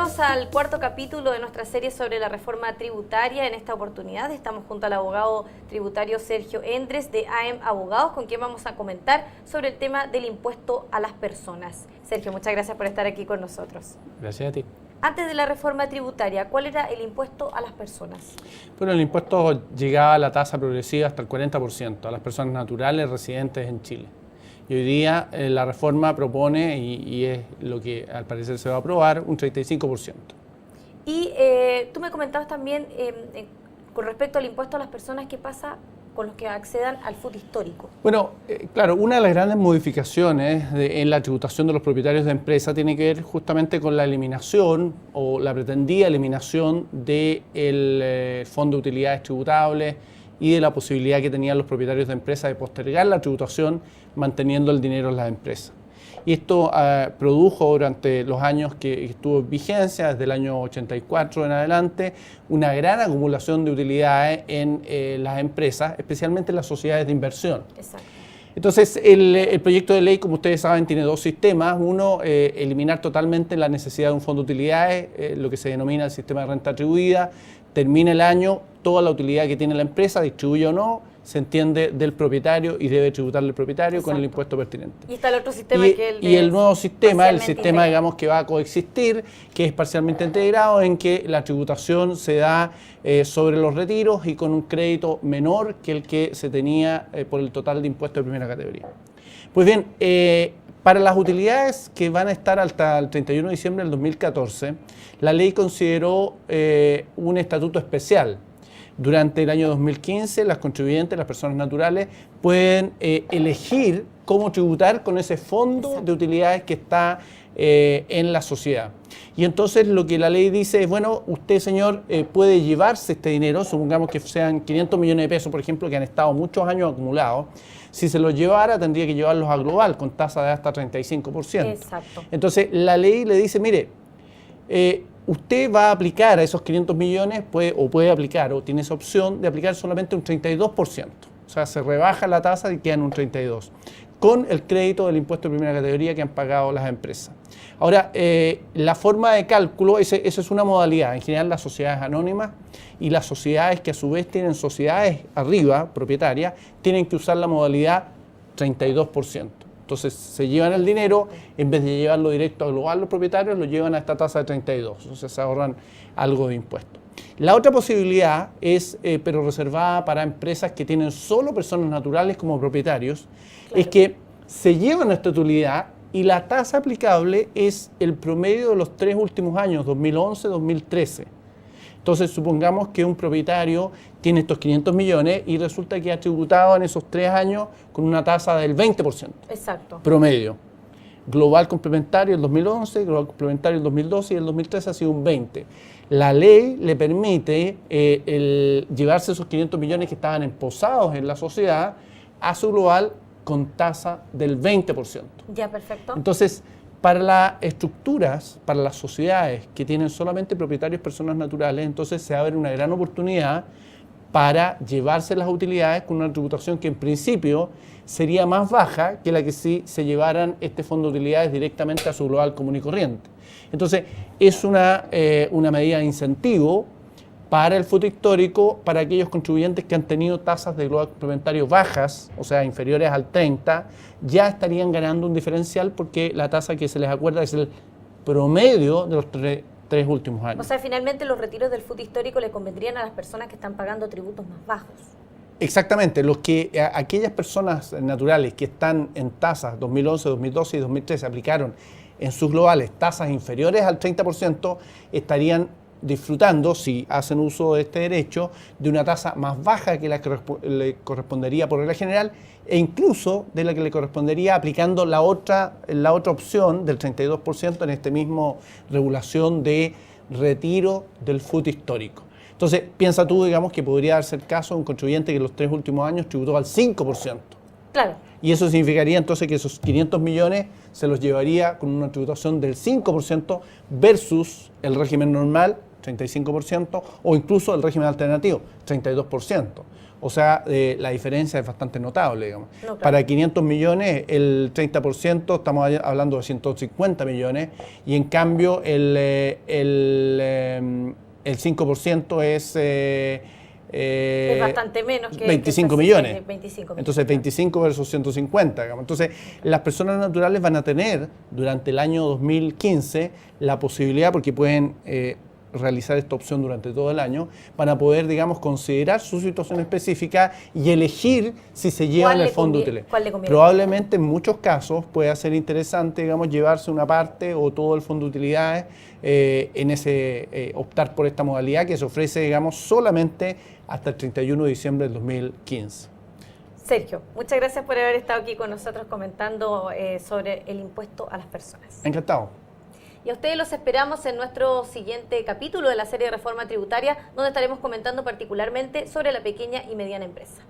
Bienvenidos al cuarto capítulo de nuestra serie sobre la reforma tributaria. En esta oportunidad estamos junto al abogado tributario Sergio Endres de AM Abogados, con quien vamos a comentar sobre el tema del impuesto a las personas. Sergio, muchas gracias por estar aquí con nosotros. Gracias a ti. Antes de la reforma tributaria, ¿cuál era el impuesto a las personas? Bueno, el impuesto llegaba a la tasa progresiva hasta el 40% a las personas naturales residentes en Chile. Y hoy día la reforma propone, y es lo que al parecer se va a aprobar, un 35%. Y tú me comentabas también con respecto al impuesto a las personas, ¿qué pasa con los que accedan al FUT histórico? Bueno, claro, una de las grandes modificaciones en la tributación de los propietarios de empresas tiene que ver justamente con la eliminación o la pretendida eliminación del Fondo de Utilidades Tributables y de la posibilidad que tenían los propietarios de empresas de postergar la tributación manteniendo el dinero en las empresas. Y esto produjo durante los años que estuvo en vigencia, desde el año 84 en adelante, una gran acumulación de utilidades en las empresas, especialmente en las sociedades de inversión. Exacto. Entonces, el proyecto de ley, como ustedes saben, tiene dos sistemas. Uno, eliminar totalmente la necesidad de un fondo de utilidades, lo que se denomina el sistema de renta atribuida. Termina el año, toda la utilidad que tiene la empresa, distribuye o no, se entiende del propietario y debe tributarle el propietario. Exacto. Con el impuesto pertinente. Y está el otro sistema que es el nuevo sistema, el sistema digamos que va a coexistir, que es parcialmente integrado, en que la tributación se da sobre los retiros y con un crédito menor que el que se tenía por el total de impuestos de primera categoría. Pues bien, para las utilidades que van a estar hasta el 31 de diciembre del 2014, la ley consideró un estatuto especial. Durante el año 2015, las contribuyentes, las personas naturales, pueden elegir cómo tributar con ese fondo. Exacto. De utilidades que está en la sociedad. Y entonces lo que la ley dice es, bueno, usted, señor, puede llevarse este dinero, supongamos que sean 500 millones de pesos, por ejemplo, que han estado muchos años acumulados. Si se los llevara, tendría que llevarlos a global, con tasa de hasta 35%. Exacto. Entonces, la ley le dice, mire, usted va a aplicar a esos 500 millones, puede aplicar, o tiene esa opción de aplicar solamente un 32%. O sea, se rebaja la tasa y quedan un 32%, con el crédito del impuesto de primera categoría que han pagado las empresas. Ahora, la forma de cálculo, esa es una modalidad. En general, las sociedades anónimas y las sociedades que a su vez tienen sociedades arriba, propietarias, tienen que usar la modalidad 32%. Entonces se llevan el dinero, en vez de llevarlo directo a global los propietarios, lo llevan a esta tasa de 32, entonces se ahorran algo de impuesto. La otra posibilidad es, pero reservada para empresas que tienen solo personas naturales como propietarios, claro, es que se llevan esta utilidad y la tasa aplicable es el promedio de los 3 últimos años, 2011-2013. Entonces, supongamos que un propietario tiene estos 500 millones y resulta que ha tributado en esos 3 años con una tasa del 20%. Exacto. Promedio. Global complementario el 2011, global complementario el 2012 y el 2013 ha sido un 20%. La ley le permite llevarse esos 500 millones que estaban emposados en la sociedad a su global con tasa del 20%. Ya, perfecto. Entonces, para las estructuras, para las sociedades que tienen solamente propietarios personas naturales, entonces se abre una gran oportunidad para llevarse las utilidades con una tributación que en principio sería más baja que la que si se llevaran este fondo de utilidades directamente a su global común y corriente. Entonces, es una medida de incentivo para el FUT histórico, para aquellos contribuyentes que han tenido tasas de global complementario bajas, o sea, inferiores al 30%, ya estarían ganando un diferencial porque la tasa que se les acuerda es el promedio de los tres últimos años. O sea, finalmente los retiros del FUT histórico le convendrían a las personas que están pagando tributos más bajos. Exactamente, aquellas personas naturales que están en tasas 2011, 2012 y 2013 aplicaron en sus globales tasas inferiores al 30%, estarían disfrutando, si hacen uso de este derecho, de una tasa más baja que la que le correspondería por regla general e incluso de la que le correspondería aplicando la otra opción del 32% en este mismo regulación de retiro del FUT histórico. Entonces, piensa tú, digamos, que podría darse el caso de un contribuyente que en los 3 últimos años tributó al 5%. Claro. Y eso significaría entonces que esos 500 millones se los llevaría con una tributación del 5% versus el régimen normal, 35%, o incluso el régimen alternativo, 32%. O sea, la diferencia es bastante notable, digamos. No, claro. Para 500 millones, el 30%, estamos hablando de 150 millones, y en cambio el 5% es bastante menos que 25 millones. 25 millones. Entonces 25 versus 150. Digamos. Entonces las personas naturales van a tener durante el año 2015 la posibilidad, porque pueden realizar esta opción durante todo el año, van a poder, digamos, considerar su situación específica y elegir si se llevan el fondo de utilidad. ¿Cuál le conviene? Probablemente en muchos casos pueda ser interesante, digamos, llevarse una parte o todo el fondo de utilidades optar por esta modalidad que se ofrece, digamos, solamente hasta el 31 de diciembre del 2015. Sergio, muchas gracias por haber estado aquí con nosotros comentando sobre el impuesto a las personas. Encantado. Y a ustedes los esperamos en nuestro siguiente capítulo de la serie de Reforma Tributaria, donde estaremos comentando particularmente sobre la pequeña y mediana empresa.